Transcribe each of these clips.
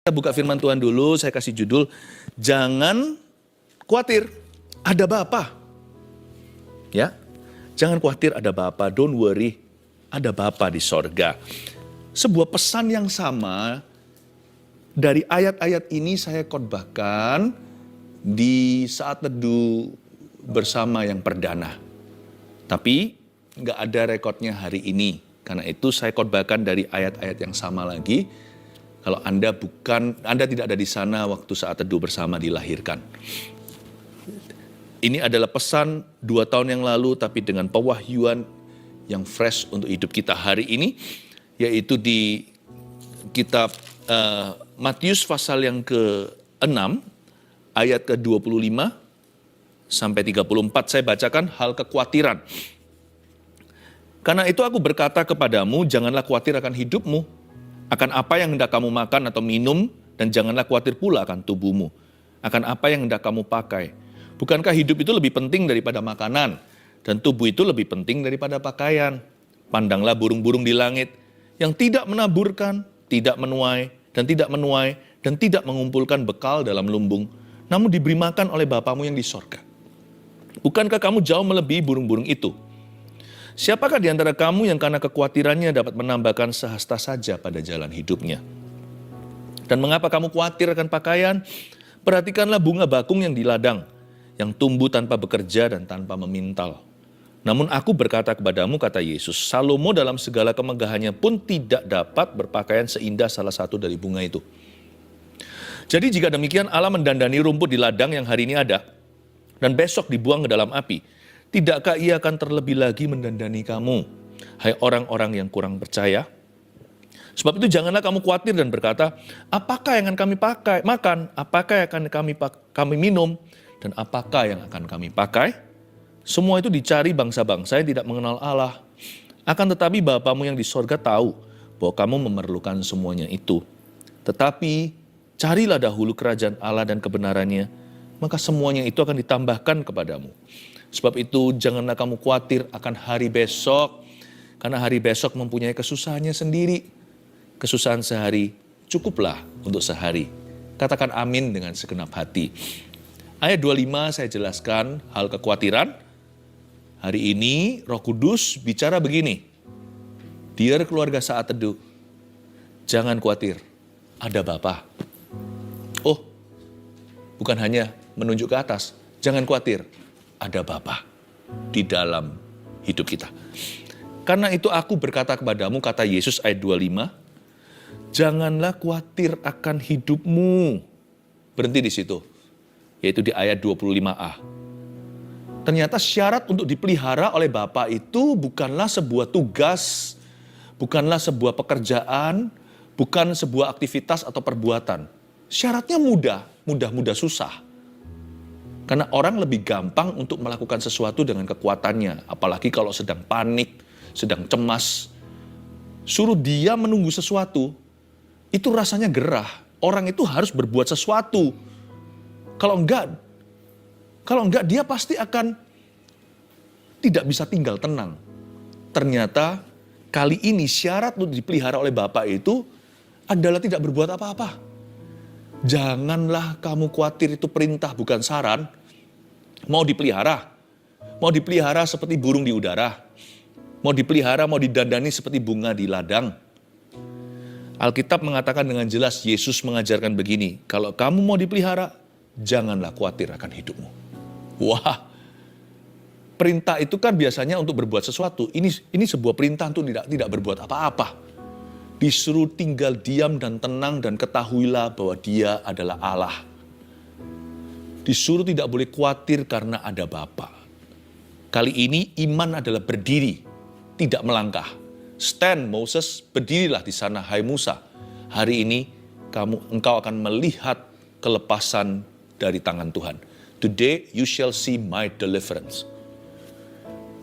Kita buka firman Tuhan dulu, saya kasih judul, jangan khawatir, ada Bapa. Ya, jangan khawatir ada Bapa, don't worry, ada Bapa di sorga. Sebuah pesan yang sama, dari ayat-ayat ini saya khotbahkan di saat teduh bersama yang perdana. Tapi nggak ada rekodnya hari ini, karena itu saya khotbahkan dari ayat-ayat yang sama lagi. Kalau Anda tidak ada di sana waktu saat teduh bersama dilahirkan. Ini adalah pesan 2 tahun yang lalu, tapi dengan pewahyuan yang fresh untuk hidup kita hari ini, yaitu di kitab Matius pasal yang ke-6, ayat ke-25 sampai 34, saya bacakan hal kekhawatiran. Karena itu aku berkata kepadamu, janganlah khawatir akan hidupmu, akan apa yang hendak kamu makan atau minum, dan janganlah khawatir pula akan tubuhmu, akan apa yang hendak kamu pakai. Bukankah hidup itu lebih penting daripada makanan, dan tubuh itu lebih penting daripada pakaian? Pandanglah burung-burung di langit, yang tidak menaburkan, tidak menuai, dan tidak mengumpulkan bekal dalam lumbung, namun diberi makan oleh Bapamu yang di sorga. Bukankah kamu jauh melebihi burung-burung itu? Siapakah di antara kamu yang karena kekhawatirannya dapat menambahkan sehasta saja pada jalan hidupnya? Dan mengapa kamu khawatir akan pakaian? Perhatikanlah bunga bakung yang di ladang, yang tumbuh tanpa bekerja dan tanpa memintal. Namun aku berkata kepadamu, kata Yesus, Salomo dalam segala kemegahannya pun tidak dapat berpakaian seindah salah satu dari bunga itu. Jadi jika demikian Allah mendandani rumput di ladang yang hari ini ada, dan besok dibuang ke dalam api, tidakkah ia akan terlebih lagi mendandani kamu, hai orang-orang yang kurang percaya? Sebab itu janganlah kamu khawatir dan berkata, apakah yang akan kami makan, apakah yang akan kami minum, dan apakah yang akan kami pakai? Semua itu dicari bangsa-bangsa yang tidak mengenal Allah. Akan tetapi Bapamu yang di sorga tahu bahwa kamu memerlukan semuanya itu. Tetapi carilah dahulu kerajaan Allah dan kebenarannya, maka semuanya itu akan ditambahkan kepadamu. Sebab itu janganlah kamu khawatir akan hari besok, karena hari besok mempunyai kesusahannya sendiri. Kesusahan sehari cukuplah untuk sehari. Katakan amin dengan segenap hati. Ayat 25 saya jelaskan hal kekhawatiran. Hari ini Roh Kudus bicara begini. Dear keluarga saat teduh, jangan khawatir, ada Bapa. Oh, bukan hanya menunjuk ke atas, jangan khawatir, ada Bapa di dalam hidup kita. Karena itu aku berkata kepadamu, kata Yesus ayat 25, janganlah khawatir akan hidupmu. Berhenti di situ, yaitu di ayat 25a. Ternyata syarat untuk dipelihara oleh Bapa itu bukanlah sebuah tugas, bukanlah sebuah pekerjaan, bukan sebuah aktivitas atau perbuatan. Syaratnya mudah susah. Karena orang lebih gampang untuk melakukan sesuatu dengan kekuatannya. Apalagi kalau sedang panik, sedang cemas. Suruh dia menunggu sesuatu, itu rasanya gerah. Orang itu harus berbuat sesuatu. Kalau enggak dia pasti akan tidak bisa tinggal tenang. Ternyata kali ini syarat untuk dipelihara oleh Bapa itu adalah tidak berbuat apa-apa. Janganlah kamu khawatir, itu perintah bukan saran. Mau dipelihara seperti burung di udara. Mau dipelihara, mau didandani seperti bunga di ladang. Alkitab mengatakan dengan jelas, Yesus mengajarkan begini, kalau kamu mau dipelihara, janganlah khawatir akan hidupmu. Wah, perintah itu kan biasanya untuk berbuat sesuatu. Ini sebuah perintah untuk tidak berbuat apa-apa. Disuruh tinggal diam dan tenang dan ketahuilah bahwa Dia adalah Allah. Disuruh tidak boleh khawatir karena ada Bapa. Kali ini iman adalah berdiri, tidak melangkah. Stand Moses, berdirilah di sana hai Musa. Hari ini engkau akan melihat kelepasan dari tangan Tuhan. Today you shall see my deliverance.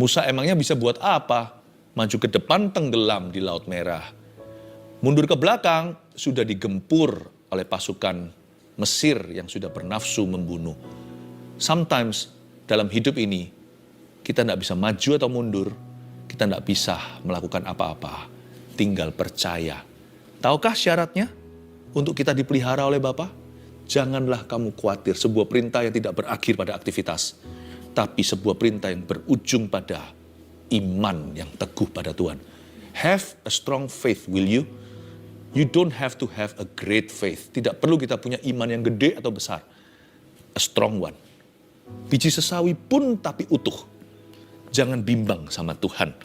Musa emangnya bisa buat apa? Maju ke depan tenggelam di Laut Merah. Mundur ke belakang, sudah digempur oleh pasukan Mesir yang sudah bernafsu membunuh. Sometimes dalam hidup ini, kita tidak bisa maju atau mundur, kita tidak bisa melakukan apa-apa, tinggal percaya. Tahukah syaratnya? untuk kita dipelihara oleh Bapa? Janganlah kamu khawatir, sebuah perintah yang tidak berakhir pada aktivitas, tapi sebuah perintah yang berujung pada iman yang teguh pada Tuhan. Have a strong faith, will you? You don't have to have a great faith. Tidak perlu kita punya iman yang gede atau besar. A strong one. Biji sesawi pun tapi utuh. Jangan bimbang sama Tuhan.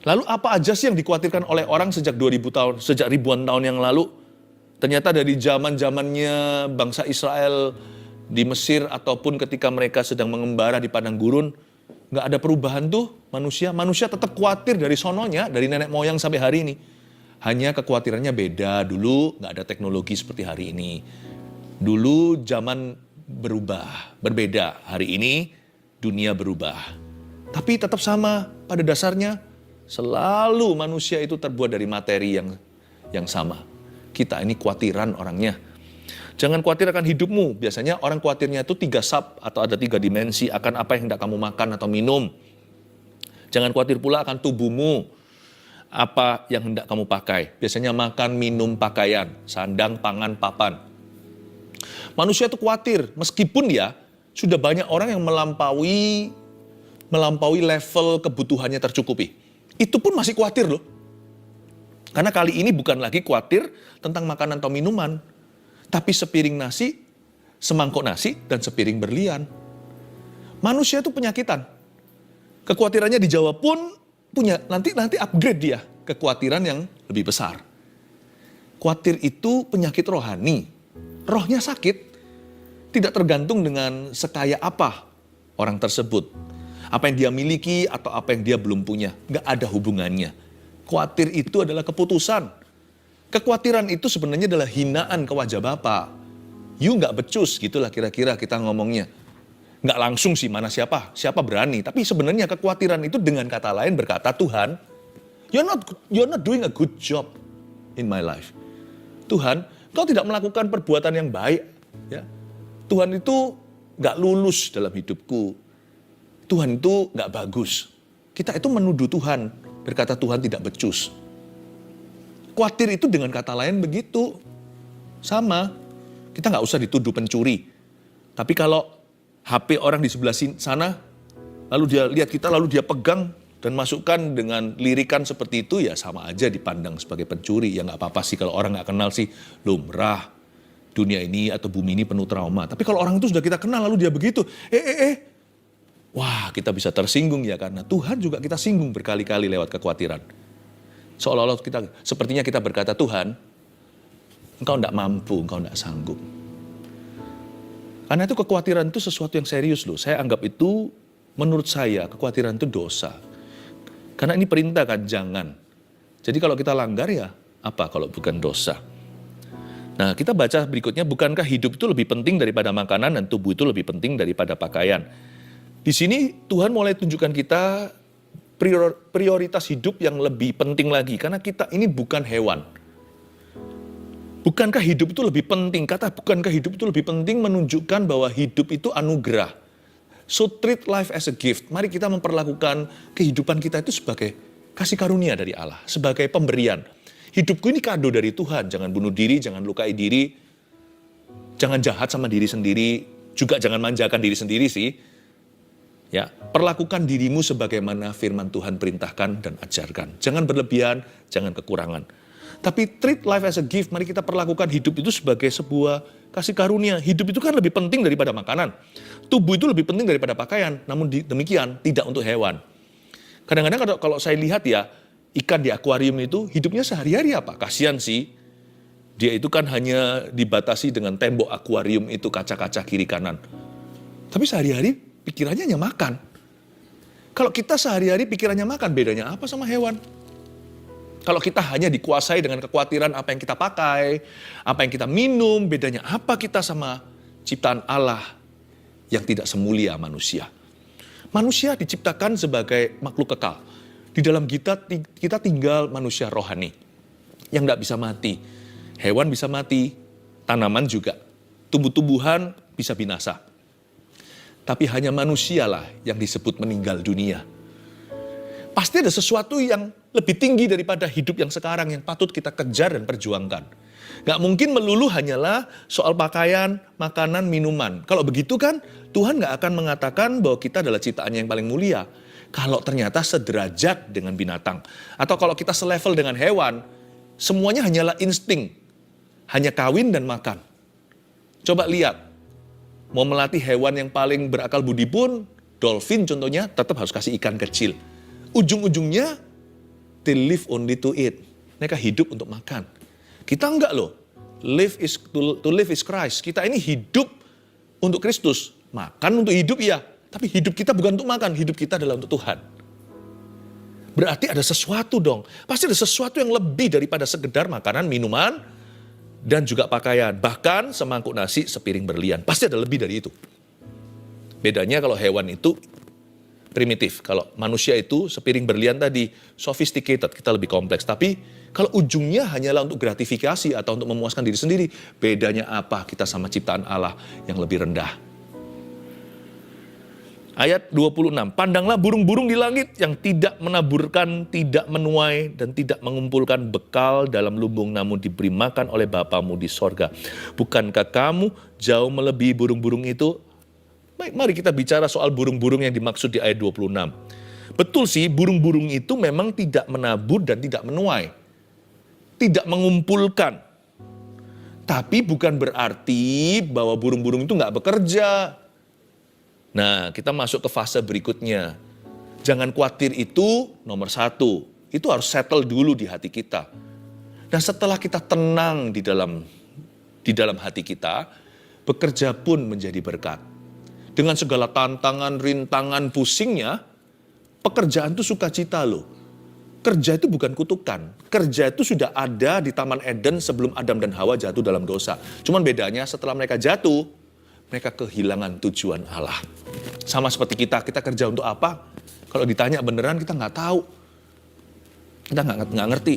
Lalu apa aja sih yang dikhawatirkan oleh orang sejak 2000 tahun, sejak ribuan tahun yang lalu? Ternyata dari zamannya bangsa Israel di Mesir ataupun ketika mereka sedang mengembara di padang gurun, nggak ada perubahan tuh manusia. Manusia tetap khawatir dari sononya, dari nenek moyang sampai hari ini. Hanya kekhawatirannya beda. Dulu nggak ada teknologi seperti hari ini. Dulu zaman berubah, berbeda. Hari ini dunia berubah. Tapi tetap sama, pada dasarnya selalu manusia itu terbuat dari materi yang sama. Kita ini khawatiran orangnya. Jangan khawatir akan hidupmu. Biasanya orang khawatirnya itu 3 sub atau ada 3 dimensi akan apa yang hendak kamu makan atau minum. Jangan khawatir pula akan tubuhmu, apa yang hendak kamu pakai. Biasanya makan, minum, pakaian, sandang, pangan, papan. Manusia itu khawatir, meskipun ya sudah banyak orang yang melampaui level kebutuhannya tercukupi. Itu pun masih khawatir loh. Karena kali ini bukan lagi khawatir tentang makanan atau minuman, tapi sepiring nasi, semangkok nasi, dan sepiring berlian. Manusia itu penyakitan. Kekhawatirannya dijawab pun punya, nanti upgrade dia, kekhawatiran yang lebih besar. Khawatir itu penyakit rohani. Rohnya sakit, tidak tergantung dengan sekaya apa orang tersebut. Apa yang dia miliki atau apa yang dia belum punya. Nggak ada hubungannya. Khawatir itu adalah keputusan. Kekhawatiran itu sebenarnya adalah hinaan ke wajah Bapa. You nggak becus, gitulah kira-kira kita ngomongnya. Nggak langsung sih, mana siapa berani. Tapi sebenarnya kekhawatiran itu dengan kata lain berkata, Tuhan, you're not doing a good job in my life. Tuhan, kau tidak melakukan perbuatan yang baik. Ya. Tuhan itu nggak lulus dalam hidupku. Tuhan itu nggak bagus. Kita itu menuduh Tuhan, berkata Tuhan tidak becus. Khawatir itu dengan kata lain begitu. Sama, kita nggak usah dituduh pencuri. Tapi kalau HP orang di sebelah sana, lalu dia lihat kita, lalu dia pegang dan masukkan dengan lirikan seperti itu, ya sama aja dipandang sebagai pencuri. Ya nggak apa-apa sih kalau orang nggak kenal sih, lumrah. Dunia ini atau bumi ini penuh trauma. Tapi kalau orang itu sudah kita kenal, lalu dia begitu, wah, kita bisa tersinggung ya, karena Tuhan juga kita singgung berkali-kali lewat kekhawatiran. Seolah-olah sepertinya kita berkata, Tuhan, Engkau tidak mampu, Engkau tidak sanggup. Karena itu kekhawatiran itu sesuatu yang serius loh. Saya anggap itu, menurut saya, kekhawatiran itu dosa. Karena ini perintah kan, jangan. Jadi kalau kita langgar ya, apa kalau bukan dosa? Nah, kita baca berikutnya, bukankah hidup itu lebih penting daripada makanan dan tubuh itu lebih penting daripada pakaian? Di sini Tuhan mulai tunjukkan kita prioritas hidup yang lebih penting lagi. Karena kita ini bukan hewan. Bukankah hidup itu lebih penting? Kata bukankah hidup itu lebih penting menunjukkan bahwa hidup itu anugerah. So treat life as a gift. Mari kita memperlakukan kehidupan kita itu sebagai kasih karunia dari Allah. Sebagai pemberian. Hidupku ini kado dari Tuhan. Jangan bunuh diri, jangan lukai diri. Jangan jahat sama diri sendiri. Juga jangan manjakan diri sendiri sih. Ya, perlakukan dirimu sebagaimana firman Tuhan perintahkan dan ajarkan. Jangan berlebihan, jangan kekurangan. Tapi treat life as a gift. Mari kita perlakukan hidup itu sebagai sebuah kasih karunia. Hidup itu kan lebih penting daripada makanan. Tubuh itu lebih penting daripada pakaian. Namun demikian tidak untuk hewan. Kadang-kadang kalau saya lihat ya, ikan di akuarium itu hidupnya sehari-hari apa? Kasian sih. Dia itu kan hanya dibatasi dengan tembok akuarium itu, kaca-kaca kiri kanan. Tapi sehari-hari pikirannya hanya makan. Kalau kita sehari-hari pikirannya makan, bedanya apa sama hewan? Kalau kita hanya dikuasai dengan kekhawatiran apa yang kita pakai, apa yang kita minum, bedanya apa kita sama ciptaan Allah yang tidak semulia manusia. Manusia diciptakan sebagai makhluk kekal. Di dalam kita tinggal manusia rohani yang tidak bisa mati. Hewan bisa mati, tanaman juga. Tumbuh-tumbuhan bisa binasa. Tapi hanya manusialah yang disebut meninggal dunia. Pasti ada sesuatu yang lebih tinggi daripada hidup yang sekarang yang patut kita kejar dan perjuangkan. Nggak mungkin melulu hanyalah soal pakaian, makanan, minuman. Kalau begitu kan Tuhan nggak akan mengatakan bahwa kita adalah ciptaannya yang paling mulia. Kalau ternyata sederajat dengan binatang. Atau kalau kita selevel dengan hewan, semuanya hanyalah insting. Hanya kawin dan makan. Coba lihat, mau melatih hewan yang paling berakal budi pun, dolphin contohnya, tetap harus kasih ikan kecil. Ujung-ujungnya, they live only to eat. Mereka hidup untuk makan. Kita enggak loh. To live is Christ. Kita ini hidup untuk Kristus. Makan untuk hidup ya. Tapi hidup kita bukan untuk makan. Hidup kita adalah untuk Tuhan. Berarti ada sesuatu dong. Pasti ada sesuatu yang lebih daripada sekedar makanan, minuman, dan juga pakaian. Bahkan semangkuk nasi, sepiring berlian. Pasti ada lebih dari itu. Bedanya kalau hewan itu primitif. Kalau manusia itu sepiring berlian tadi sophisticated, kita lebih kompleks. Tapi kalau ujungnya hanyalah untuk gratifikasi atau untuk memuaskan diri sendiri, bedanya apa kita sama ciptaan Allah yang lebih rendah? Ayat 26, pandanglah burung-burung di langit yang tidak menaburkan, tidak menuai, dan tidak mengumpulkan bekal dalam lumbung, namun diberi makan oleh Bapamu di sorga. Bukankah kamu jauh melebihi burung-burung itu? Baik, mari kita bicara soal burung-burung yang dimaksud di ayat 26. Betul sih, burung-burung itu memang tidak menabur dan tidak menuai. Tidak mengumpulkan. Tapi bukan berarti bahwa burung-burung itu nggak bekerja. Nah, kita masuk ke fase berikutnya. Jangan khawatir itu nomor satu. Itu harus settle dulu di hati kita. Dan setelah kita tenang di dalam hati kita, bekerja pun menjadi berkat. Dengan segala tantangan, rintangan, pusingnya, pekerjaan itu sukacita loh. Kerja itu bukan kutukan. Kerja itu sudah ada di Taman Eden sebelum Adam dan Hawa jatuh dalam dosa. Cuman bedanya setelah mereka jatuh, mereka kehilangan tujuan Allah. Sama seperti kita kerja untuk apa? Kalau ditanya beneran kita nggak tahu. Kita nggak ngerti.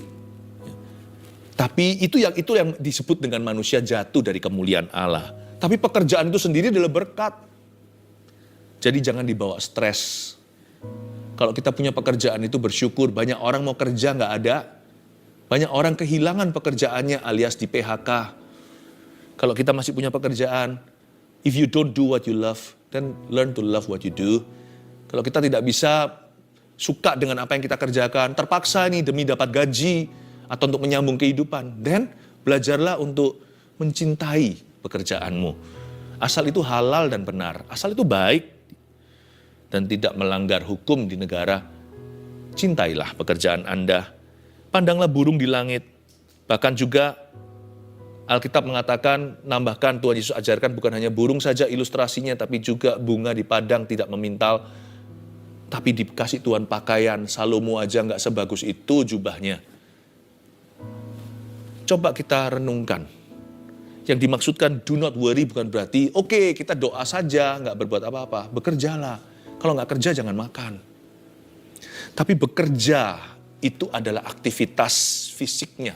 Tapi itu yang disebut dengan manusia jatuh dari kemuliaan Allah. Tapi pekerjaan itu sendiri adalah berkat. Jadi jangan dibawa stres. Kalau kita punya pekerjaan itu bersyukur. Banyak orang mau kerja nggak ada. Banyak orang kehilangan pekerjaannya alias di PHK. Kalau kita masih punya pekerjaan, if you don't do what you love, then learn to love what you do. Kalau kita tidak bisa suka dengan apa yang kita kerjakan, terpaksa nih demi dapat gaji atau untuk menyambung kehidupan, then belajarlah untuk mencintai pekerjaanmu. Asal itu halal dan benar, asal itu baik dan tidak melanggar hukum di negara, cintailah pekerjaan Anda. Pandanglah burung di langit. Bahkan juga Alkitab mengatakan, nambahkan Tuhan Yesus ajarkan bukan hanya burung saja ilustrasinya, tapi juga bunga di padang tidak memintal. Tapi dikasih Tuhan pakaian, Salomo aja nggak sebagus itu jubahnya. Coba kita renungkan. Yang dimaksudkan do not worry bukan berarti, oke, kita doa saja, nggak berbuat apa-apa. Bekerjalah. Kalau nggak kerja jangan makan. Tapi bekerja itu adalah aktivitas fisiknya.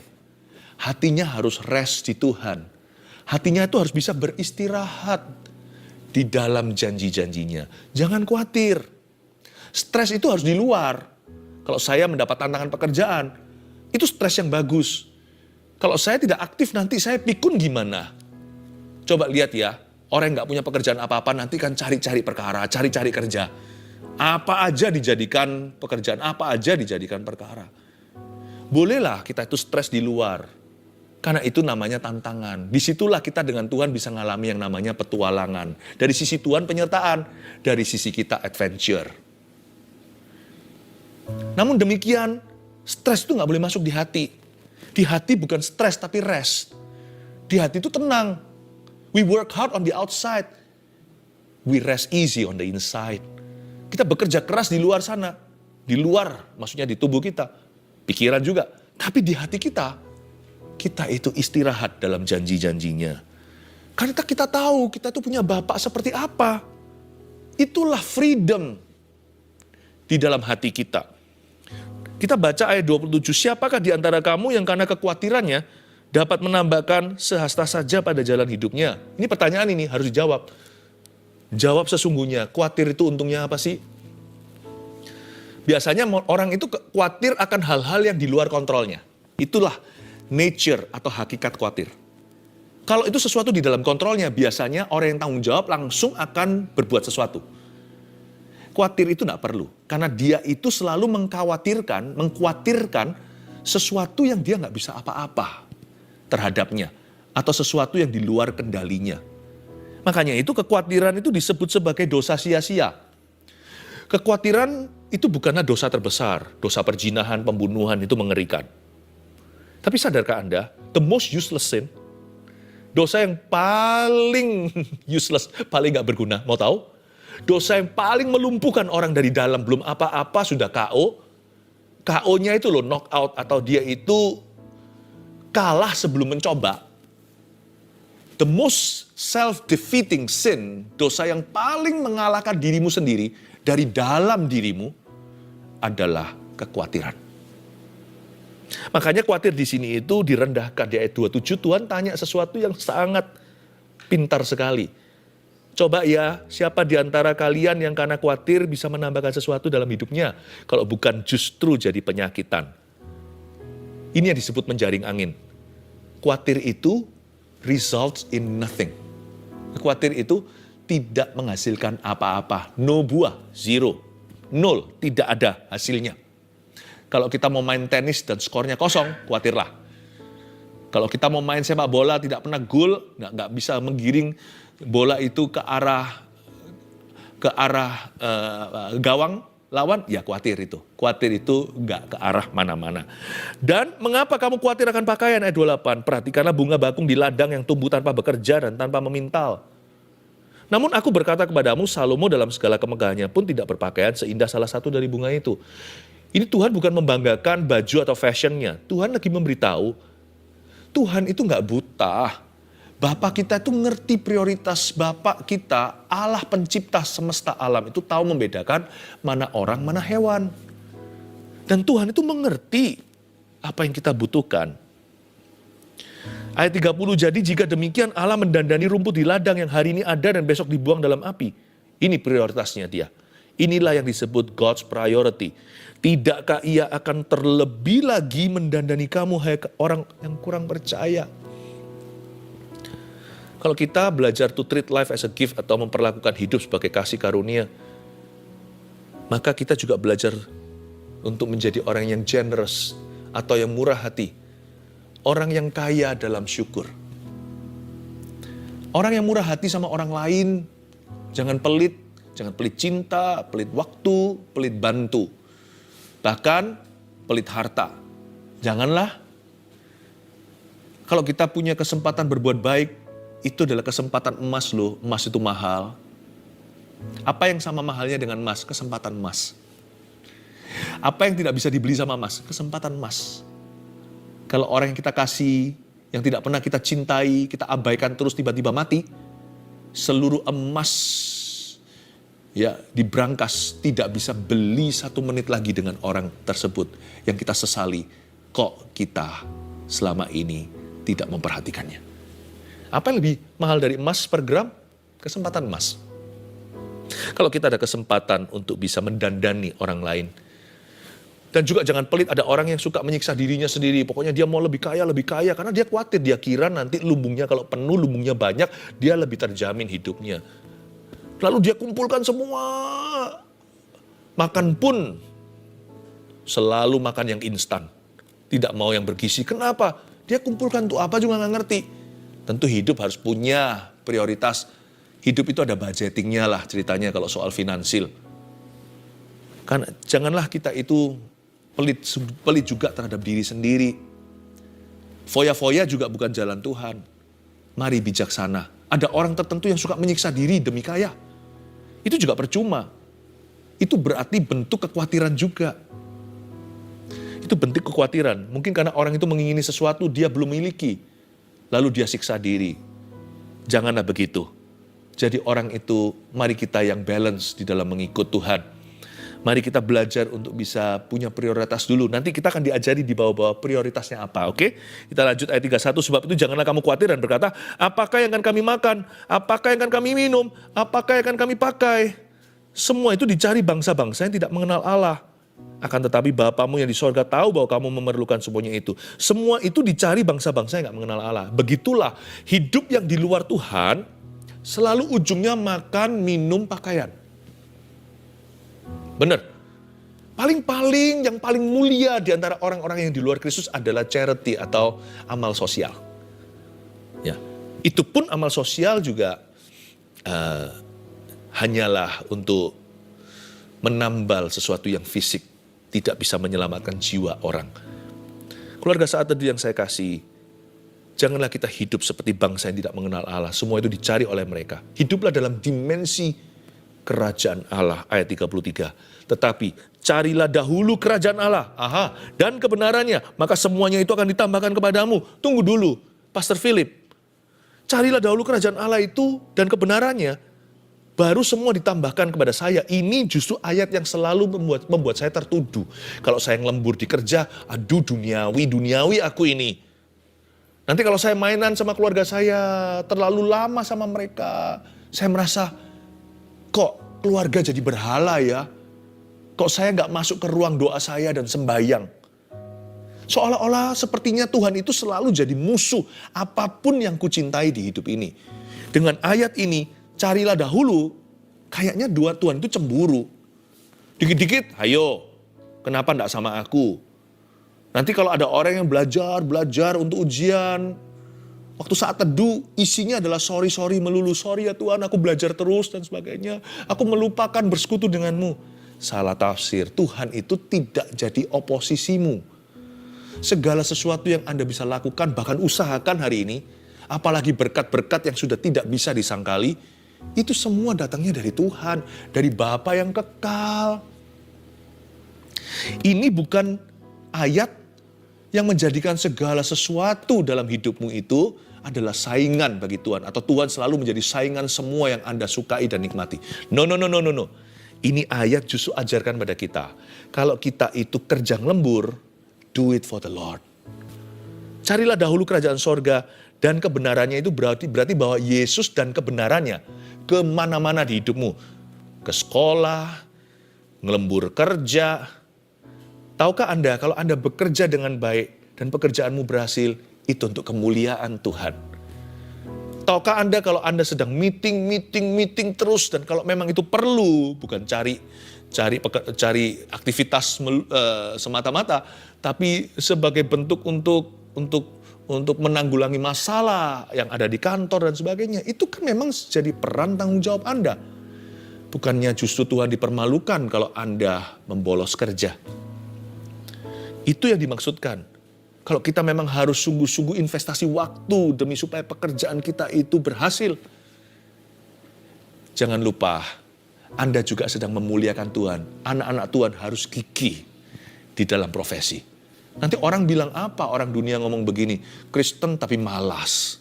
Hatinya harus rest di Tuhan. Hatinya itu harus bisa beristirahat di dalam janji-janjinya. Jangan khawatir. Stres itu harus di luar. Kalau saya mendapat tantangan pekerjaan, itu stres yang bagus. Kalau saya tidak aktif nanti saya pikun gimana? Coba lihat ya, orang yang gak punya pekerjaan apa-apa nanti kan cari-cari perkara, cari-cari kerja. Apa aja dijadikan pekerjaan, apa aja dijadikan perkara. Bolehlah kita itu stres di luar. Karena itu namanya tantangan. Disitulah kita dengan Tuhan bisa ngalami yang namanya petualangan. Dari sisi Tuhan penyertaan, dari sisi kita adventure. Namun demikian, stres itu gak boleh masuk di hati. Di hati bukan stres tapi rest. Di hati itu tenang. We work hard on the outside. We rest easy on the inside. Kita bekerja keras di luar sana. Di luar, maksudnya di tubuh kita. Pikiran juga. Tapi di hati kita itu istirahat dalam janji-janjinya. Karena kita tahu kita tuh punya Bapa seperti apa. Itulah freedom di dalam hati kita. Kita baca ayat 27, siapakah di antara kamu yang karena kekhawatirannya dapat menambahkan sehasta saja pada jalan hidupnya? Ini pertanyaan ini harus dijawab. Jawab sesungguhnya, khawatir itu untungnya apa sih? Biasanya orang itu khawatir akan hal-hal yang di luar kontrolnya. Itulah nature atau hakikat khawatir. Kalau itu sesuatu di dalam kontrolnya, biasanya orang yang tanggung jawab langsung akan berbuat sesuatu. Khawatir itu tidak perlu, karena dia itu selalu mengkhawatirkan sesuatu yang dia nggak bisa apa-apa terhadapnya, atau sesuatu yang di luar kendalinya. Makanya itu kekhawatiran itu disebut sebagai dosa sia-sia. Kekhawatiran itu bukanlah dosa terbesar, dosa perzinahan, pembunuhan itu mengerikan. Tapi sadarkah Anda, the most useless sin, dosa yang paling useless, paling gak berguna, mau tahu? Dosa yang paling melumpuhkan orang dari dalam, belum apa-apa sudah KO. KO-nya itu loh, knock out, atau dia itu kalah sebelum mencoba. The most self-defeating sin, dosa yang paling mengalahkan dirimu sendiri dari dalam dirimu adalah kekhawatiran. Makanya khawatir di sini itu direndahkan di ayat 27, Tuhan tanya sesuatu yang sangat pintar sekali. Coba ya, siapa di antara kalian yang karena khawatir bisa menambahkan sesuatu dalam hidupnya, kalau bukan justru jadi penyakitan. Ini yang disebut menjaring angin. Khawatir itu results in nothing. Khawatir itu tidak menghasilkan apa-apa. No buah, zero. Nol, tidak ada hasilnya. Kalau kita mau main tenis dan skornya kosong, khawatirlah. Kalau kita mau main sepak bola tidak pernah gol, nggak bisa menggiring bola itu ke arah gawang lawan, ya khawatir itu. Khawatir itu nggak ke arah mana-mana. Dan mengapa kamu khawatir akan pakaian? Ayat 28, perhatikanlah bunga bakung di ladang yang tumbuh tanpa bekerja dan tanpa memintal. Namun aku berkata kepadamu, Salomo dalam segala kemegahannya pun tidak berpakaian seindah salah satu dari bunga itu. Ini Tuhan bukan membanggakan baju atau fashionnya. Tuhan lagi memberitahu, Tuhan itu nggak buta. Bapak kita itu ngerti prioritas Bapak kita, Allah pencipta semesta alam itu tahu membedakan mana orang, mana hewan. Dan Tuhan itu mengerti apa yang kita butuhkan. Ayat 30, jadi jika demikian Allah mendandani rumput di ladang yang hari ini ada dan besok dibuang dalam api. Ini prioritasnya dia. Inilah yang disebut God's priority. Tidakkah ia akan terlebih lagi mendandani kamu, hai orang yang kurang percaya? Kalau kita belajar to treat life as a gift atau memperlakukan hidup sebagai kasih karunia, maka kita juga belajar untuk menjadi orang yang generous atau yang murah hati. Orang yang kaya dalam syukur. Orang yang murah hati sama orang lain, jangan pelit cinta, pelit waktu, pelit bantu. Bahkan pelit harta. Janganlah. Kalau kita punya kesempatan berbuat baik, itu adalah kesempatan emas loh, emas itu mahal. Apa yang sama mahalnya dengan emas? Kesempatan emas. Apa yang tidak bisa dibeli sama emas? Kesempatan emas. Kalau orang yang kita kasih, yang tidak pernah kita cintai, kita abaikan terus tiba-tiba mati, seluruh emas ya diberangkas, tidak bisa beli 1 menit lagi dengan orang tersebut yang kita sesali. Kok kita selama ini tidak memperhatikannya? Apa yang lebih mahal dari emas per gram? Kesempatan emas. Kalau kita ada kesempatan untuk bisa mendandani orang lain. Dan juga jangan pelit, ada orang yang suka menyiksa dirinya sendiri. Pokoknya dia mau lebih kaya. Karena dia khawatir, dia kira nanti lumbungnya kalau penuh, lumbungnya banyak, dia lebih terjamin hidupnya. Lalu dia kumpulkan semua. Makan pun selalu makan yang instan. Tidak mau yang bergizi. Kenapa? Dia kumpulkan untuk apa juga nggak ngerti. Tentu hidup harus punya prioritas. Hidup itu ada budgetingnya lah ceritanya kalau soal finansil. Karena janganlah kita itu pelit juga terhadap diri sendiri. Foya-foya juga bukan jalan Tuhan. Mari bijaksana. Ada orang tertentu yang suka menyiksa diri demi kaya. Itu juga percuma. Itu berarti bentuk kekhawatiran juga. Itu bentuk kekhawatiran. Mungkin karena orang itu mengingini sesuatu dia belum miliki. Lalu dia siksa diri. Janganlah begitu. Jadi orang itu, mari kita yang balance di dalam mengikut Tuhan. Mari kita belajar untuk bisa punya prioritas dulu. Nanti kita akan diajari di bawah-bawah prioritasnya apa, oke? Kita lanjut ayat 31, sebab itu janganlah kamu khawatir dan berkata, apakah yang akan kami makan? Apakah yang akan kami minum? Apakah yang akan kami pakai? Semua itu dicari bangsa-bangsa yang tidak mengenal Allah. Akan tetapi Bapamu yang di sorga tahu bahwa kamu memerlukan semuanya itu. Semua itu dicari bangsa-bangsa yang gak mengenal Allah. Begitulah hidup yang di luar Tuhan selalu ujungnya makan, minum, pakaian. Benar. Paling-paling yang paling mulia di antara orang-orang yang di luar Kristus adalah charity atau amal sosial. Ya, itu pun amal sosial juga hanyalah untuk menambal sesuatu yang fisik, tidak bisa menyelamatkan jiwa orang. Keluarga saat teduh yang saya kasih, janganlah kita hidup seperti bangsa yang tidak mengenal Allah. Semua itu dicari oleh mereka. Hiduplah dalam dimensi kerajaan Allah, ayat 33. Tetapi carilah dahulu kerajaan Allah, dan kebenarannya, maka semuanya itu akan ditambahkan kepadamu. Tunggu dulu, Pastor Philip. Carilah dahulu kerajaan Allah itu dan kebenarannya, baru semua ditambahkan kepada saya. Ini justru ayat yang selalu membuat saya tertuduh. Kalau saya ngelembur di kerja, aduh duniawi aku ini. Nanti kalau saya mainan sama keluarga saya, terlalu lama sama mereka, saya merasa, kok keluarga jadi berhala ya? Kok saya gak masuk ke ruang doa saya dan sembahyang? Seolah-olah sepertinya Tuhan itu selalu jadi musuh apapun yang kucintai di hidup ini. Dengan ayat ini, carilah dahulu, kayaknya Tuhan itu cemburu. Dikit-dikit, ayo, kenapa enggak sama aku? Nanti kalau ada orang yang belajar untuk ujian, waktu saat teduh isinya adalah sorry melulu. Sorry ya Tuhan, aku belajar terus dan sebagainya. Aku melupakan bersekutu denganmu. Salah tafsir, Tuhan itu tidak jadi oposisimu. Segala sesuatu yang Anda bisa lakukan, bahkan usahakan hari ini, apalagi berkat-berkat yang sudah tidak bisa disangkali, itu semua datangnya dari Tuhan, dari Bapa yang kekal. Ini bukan ayat yang menjadikan segala sesuatu dalam hidupmu itu adalah saingan bagi Tuhan. Atau Tuhan selalu menjadi saingan semua yang Anda sukai dan nikmati. No. Ini ayat justru ajarkan pada kita. Kalau kita itu kerja ngelembur, do it for the Lord. Carilah dahulu kerajaan sorga dan kebenarannya itu berarti bahwa Yesus dan kebenarannya kemana-mana di hidupmu. Ke sekolah, ngelembur kerja. Tahukah Anda kalau Anda bekerja dengan baik dan pekerjaanmu berhasil, itu untuk kemuliaan Tuhan. Tahukah Anda kalau Anda sedang meeting terus, dan kalau memang itu perlu, bukan cari aktivitas semata-mata, tapi sebagai bentuk untuk menanggulangi masalah yang ada di kantor dan sebagainya, itu kan memang jadi peran tanggung jawab Anda. Bukannya justru Tuhan dipermalukan kalau Anda membolos kerja. Itu yang dimaksudkan. Kalau kita memang harus sungguh-sungguh investasi waktu demi supaya pekerjaan kita itu berhasil. Jangan lupa, Anda juga sedang memuliakan Tuhan. Anak-anak Tuhan harus gigih di dalam profesi. Nanti orang bilang apa? Orang dunia ngomong begini, Kristen tapi malas.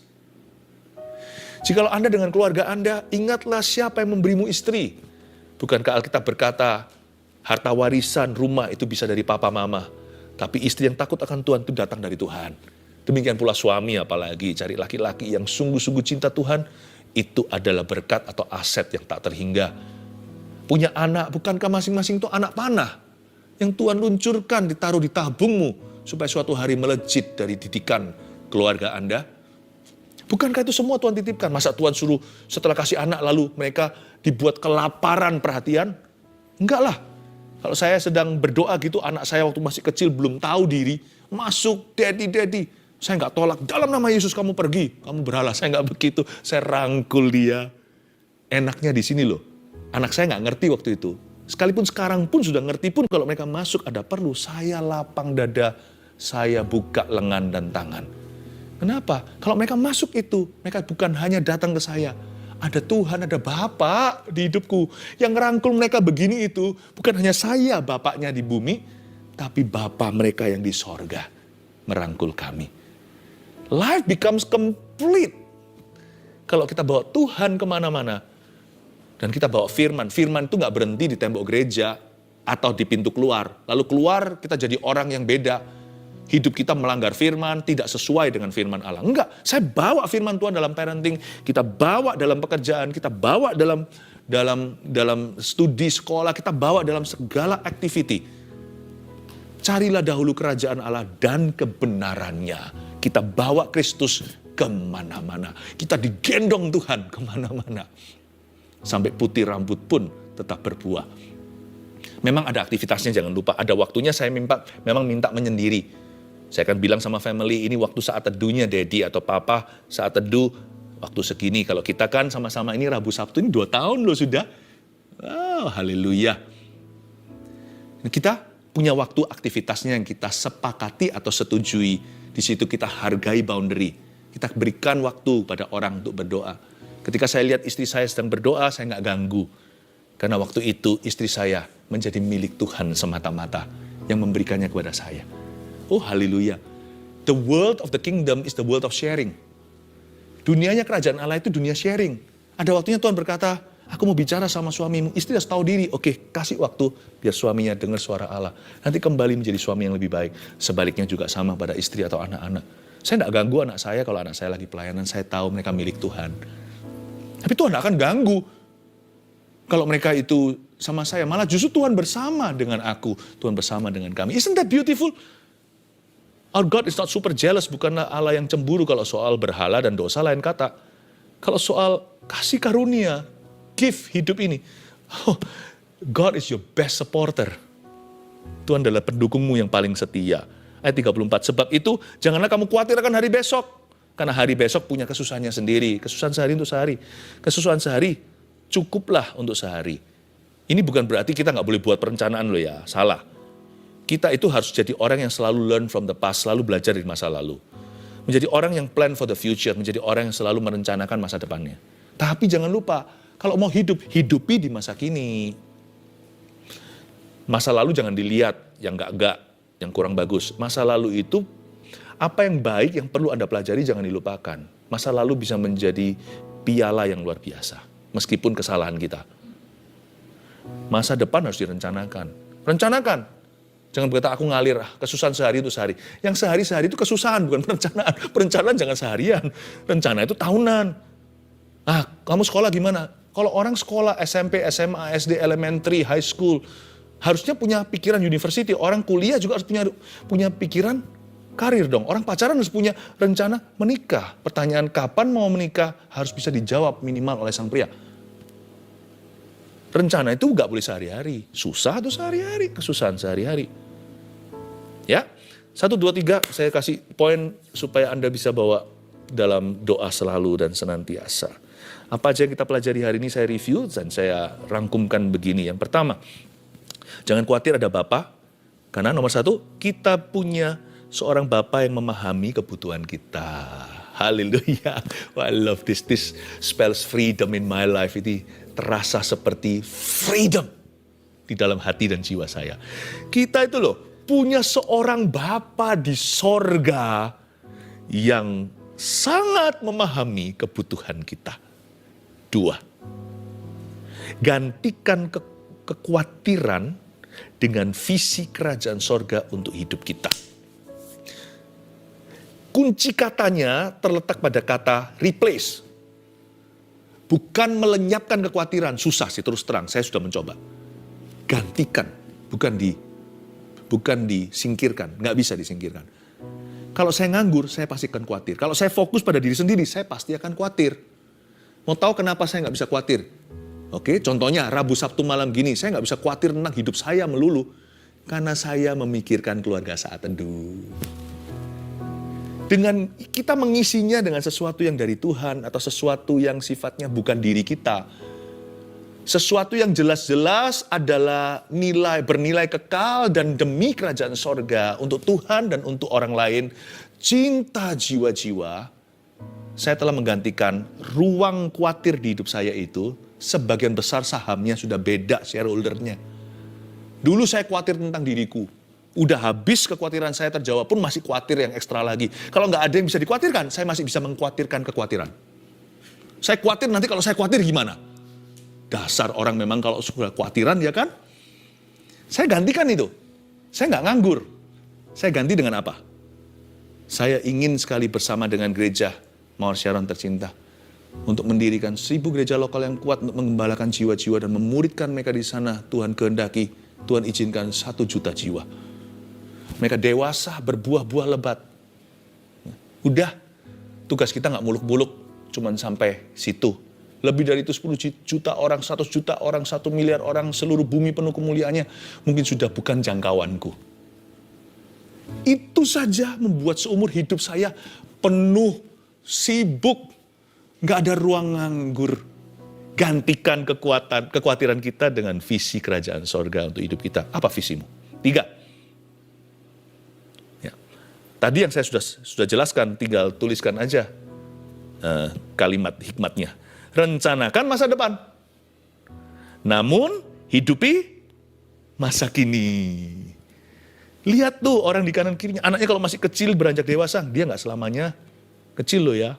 Jikalau Anda dengan keluarga Anda, ingatlah siapa yang memberimu istri. Bukankah Alkitab berkata, harta warisan rumah itu bisa dari papa mama. Tapi istri yang takut akan Tuhan itu datang dari Tuhan. Demikian pula suami, apalagi cari laki-laki yang sungguh-sungguh cinta Tuhan, itu adalah berkat atau aset yang tak terhingga. Punya anak, bukankah masing-masing itu anak panah yang Tuhan luncurkan, ditaruh di tabungmu, supaya suatu hari melejit dari didikan keluarga Anda? Bukankah itu semua Tuhan titipkan? Masa Tuhan suruh setelah kasih anak lalu mereka dibuat kelaparan perhatian? Enggak lah. Kalau saya sedang berdoa gitu, anak saya waktu masih kecil belum tahu diri, masuk, daddy, saya nggak tolak, dalam nama Yesus kamu pergi, kamu berhala, saya nggak begitu, saya rangkul dia. Enaknya di sini loh, anak saya nggak ngerti waktu itu, sekalipun sekarang pun sudah ngerti pun, kalau mereka masuk ada perlu, saya lapang dada, saya buka lengan dan tangan. Kenapa? Kalau mereka masuk itu, mereka bukan hanya datang ke saya, ada Tuhan, ada Bapa di hidupku. Yang ngerangkul mereka begini itu, bukan hanya saya Bapaknya di bumi, tapi Bapa mereka yang di sorga merangkul kami. Life becomes complete. Kalau kita bawa Tuhan kemana-mana, dan kita bawa firman. Firman itu gak berhenti di tembok gereja, atau di pintu keluar. Lalu keluar, kita jadi orang yang beda. Hidup kita melanggar firman, tidak sesuai dengan firman Allah. Enggak, saya bawa firman Tuhan dalam parenting, kita bawa dalam pekerjaan, kita bawa dalam studi sekolah, kita bawa dalam segala activity. Carilah dahulu kerajaan Allah dan kebenarannya. Kita bawa Kristus kemana-mana. Kita digendong Tuhan kemana-mana. Sampai putih rambut pun tetap berbuah. Memang ada aktivitasnya, jangan lupa. Ada waktunya saya memang minta menyendiri. Saya akan bilang sama family, ini waktu saat teduhnya Daddy atau Papa, saat teduh waktu segini. Kalau kita kan sama-sama ini Rabu Sabtu ini 2 tahun loh sudah. Oh, haleluya. Kita punya waktu aktivitasnya yang kita sepakati atau setujui. Di situ kita hargai boundary. Kita berikan waktu pada orang untuk berdoa. Ketika saya lihat istri saya sedang berdoa, saya nggak ganggu. Karena waktu itu istri saya menjadi milik Tuhan semata-mata yang memberikannya kepada saya. Oh haleluya. The world of the kingdom is the world of sharing. Dunianya kerajaan Allah itu dunia sharing. Ada waktunya Tuhan berkata, aku mau bicara sama suamimu. Istri harus tahu diri. Oke, kasih waktu biar suaminya dengar suara Allah. Nanti kembali menjadi suami yang lebih baik. Sebaliknya juga sama pada istri atau anak-anak. Saya tidak ganggu anak saya kalau anak saya lagi pelayanan. Saya tahu mereka milik Tuhan. Tapi Tuhan tidak akan ganggu. Kalau mereka itu sama saya, malah justru Tuhan bersama dengan aku. Tuhan bersama dengan kami. Isn't that beautiful? Our God is not super jealous. Bukanlah Allah yang cemburu kalau soal berhala dan dosa lain kata. Kalau soal kasih karunia, gift hidup ini. Oh, God is your best supporter. Tuhan adalah pendukungmu yang paling setia. Ayat 34, sebab itu janganlah kamu khawatir akan hari besok. Karena hari besok punya kesusahannya sendiri. Kesusahan sehari untuk sehari. Kesusahan sehari cukuplah untuk sehari. Ini bukan berarti kita nggak boleh buat perencanaan loh ya, salah. Kita itu harus jadi orang yang selalu learn from the past, selalu belajar dari masa lalu. Menjadi orang yang plan for the future, menjadi orang yang selalu merencanakan masa depannya. Tapi jangan lupa, kalau mau hidup, hidupi di masa kini. Masa lalu jangan dilihat yang enggak, yang kurang bagus. Masa lalu itu, apa yang baik yang perlu Anda pelajari jangan dilupakan. Masa lalu bisa menjadi piala yang luar biasa, meskipun kesalahan kita. Masa depan harus direncanakan. Rencanakan. Jangan berkata aku ngalir, kesusahan sehari itu sehari. Yang sehari-sehari itu kesusahan, bukan perencanaan. Perencanaan jangan seharian. Rencana itu tahunan. Ah, kamu sekolah gimana? Kalau orang sekolah SMP, SMA, SD, elementary, high school, harusnya punya pikiran university. Orang kuliah juga harus punya pikiran karir dong. Orang pacaran harus punya rencana menikah. Pertanyaan kapan mau menikah harus bisa dijawab minimal oleh sang pria. Rencana itu nggak boleh sehari-hari. Susah tuh sehari-hari, kesusahan sehari-hari. Ya, 1, 2, 3 saya kasih poin supaya Anda bisa bawa dalam doa selalu dan senantiasa. Apa aja yang kita pelajari hari ini saya review dan saya rangkumkan begini. Yang pertama, jangan khawatir ada Bapa. Karena nomor 1, kita punya seorang Bapa yang memahami kebutuhan kita. Haleluya. Oh, I love this. This spells freedom in my life. Ini terasa seperti freedom di dalam hati dan jiwa saya. Kita itu loh punya seorang Bapa di sorga yang sangat memahami kebutuhan kita. 2, gantikan kekhawatiran dengan visi kerajaan sorga untuk hidup kita. Kunci katanya terletak pada kata replace. Bukan melenyapkan kekhawatiran, susah sih terus terang, saya sudah mencoba. Gantikan, bukan disingkirkan, nggak bisa disingkirkan. Kalau saya nganggur, saya pasti akan khawatir. Kalau saya fokus pada diri sendiri, saya pasti akan khawatir. Mau tahu kenapa saya nggak bisa khawatir? Oke, contohnya Rabu Sabtu malam gini, saya nggak bisa khawatir tentang hidup saya melulu. Karena saya memikirkan keluarga saat teduh. Dengan kita mengisinya dengan sesuatu yang dari Tuhan atau sesuatu yang sifatnya bukan diri kita. Sesuatu yang jelas-jelas adalah bernilai kekal dan demi kerajaan sorga untuk Tuhan dan untuk orang lain. Cinta jiwa-jiwa, saya telah menggantikan ruang khawatir di hidup saya itu, sebagian besar sahamnya sudah beda shareholdernya. Dulu saya khawatir tentang diriku. Udah habis kekhawatiran saya terjawab pun masih khawatir yang ekstra lagi. Kalau nggak ada yang bisa dikhawatirkan, saya masih bisa mengkhawatirkan kekhawatiran. Saya khawatir nanti kalau saya khawatir gimana? Dasar orang memang kalau sudah khawatiran ya kan? Saya gantikan itu. Saya nggak nganggur. Saya ganti dengan apa? Saya ingin sekali bersama dengan gereja Mawar Sharon tercinta. Untuk mendirikan 1000 gereja lokal yang kuat untuk mengembalakan jiwa-jiwa dan memuridkan mereka di sana. Tuhan kehendaki, Tuhan izinkan 1 juta jiwa. Mereka dewasa, berbuah-buah lebat. Udah, tugas kita nggak muluk-muluk, cuman sampai situ. Lebih dari itu 10 juta orang, 100 juta orang, 1 miliar orang, seluruh bumi penuh kemuliaannya, mungkin sudah bukan jangkauanku. Itu saja membuat seumur hidup saya penuh, sibuk, nggak ada ruang nganggur. Gantikan kekhawatiran kita dengan visi kerajaan sorga untuk hidup kita. Apa visimu? 3. Ya. Tadi yang saya sudah jelaskan, tinggal tuliskan aja kalimat hikmatnya. Rencanakan masa depan, namun hidupi masa kini. Lihat tuh orang di kanan kirinya, anaknya kalau masih kecil beranjak dewasa, dia nggak selamanya kecil loh ya.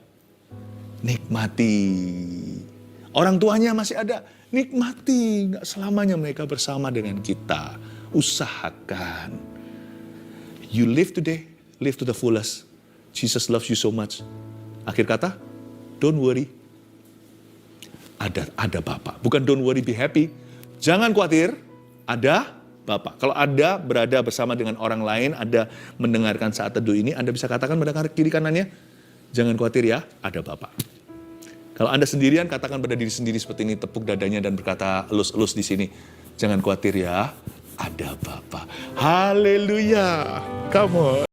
Nikmati. Orang tuanya masih ada, nikmati. Nggak selamanya mereka bersama dengan kita. Usahakan. You live today, live to the fullest. Jesus loves you so much. Akhir kata, don't worry. Ada Bapa. Bukan don't worry, be happy. Jangan khawatir, ada Bapa. Kalau Anda berada bersama dengan orang lain, Anda mendengarkan saat teduh ini, Anda bisa katakan pada kiri kanannya, jangan khawatir ya, ada Bapa. Kalau Anda sendirian, katakan pada diri sendiri seperti ini, tepuk dadanya dan berkata elus-elus di sini. Jangan khawatir ya, ada Bapa. Haleluya. Come on.